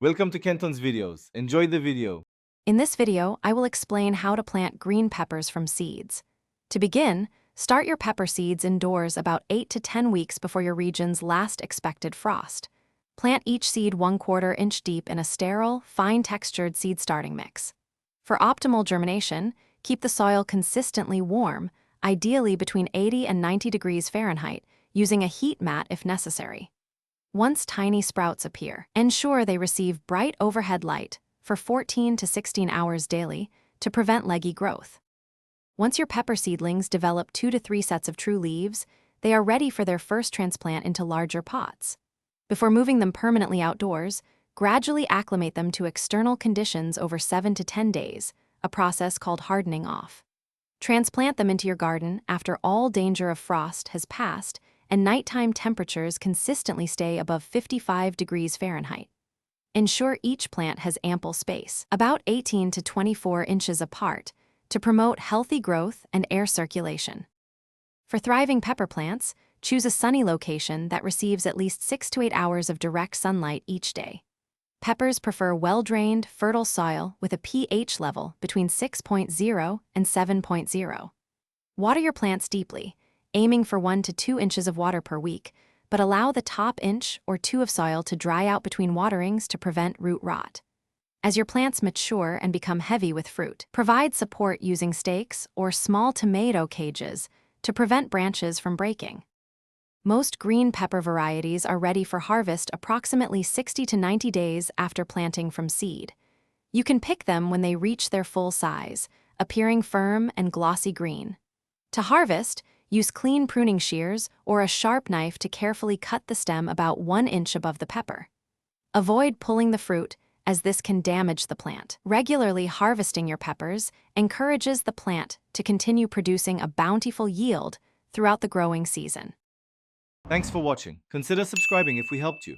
Welcome to Kenton's videos. Enjoy the video. In this video, I will explain how to plant green peppers from seeds. To begin, start your pepper seeds indoors about 8 to 10 weeks before your region's last expected frost. Plant each seed 1/4 inch deep in a sterile, fine-textured seed starting mix. For optimal germination, keep the soil consistently warm, ideally between 80 and 90 degrees Fahrenheit, using a heat mat if necessary. Once tiny sprouts appear, ensure they receive bright overhead light for 14 to 16 hours daily to prevent leggy growth. Once your pepper seedlings develop 2 to 3 sets of true leaves, they are ready for their first transplant into larger pots. Before moving them permanently outdoors, gradually acclimate them to external conditions over 7 to 10 days, a process called hardening off. Transplant them into your garden after all danger of frost has passed and nighttime temperatures consistently stay above 55 degrees Fahrenheit. Ensure each plant has ample space, about 18 to 24 inches apart, to promote healthy growth and air circulation. For thriving pepper plants, choose a sunny location that receives at least 6 to 8 hours of direct sunlight each day. Peppers prefer well-drained, fertile soil with a pH level between 6.0 and 7.0. Water your plants deeply, aiming for 1 to 2 inches of water per week, but allow the top inch or 2 of soil to dry out between waterings to prevent root rot. As your plants mature and become heavy with fruit, provide support using stakes or small tomato cages to prevent branches from breaking. Most green pepper varieties are ready for harvest approximately 60 to 90 days after planting from seed. You can pick them when they reach their full size, appearing firm and glossy green. To harvest, use clean pruning shears or a sharp knife to carefully cut the stem about 1 inch above the pepper. Avoid pulling the fruit, as this can damage the plant. Regularly harvesting your peppers encourages the plant to continue producing a bountiful yield throughout the growing season. Thanks for watching. Consider subscribing if we helped you.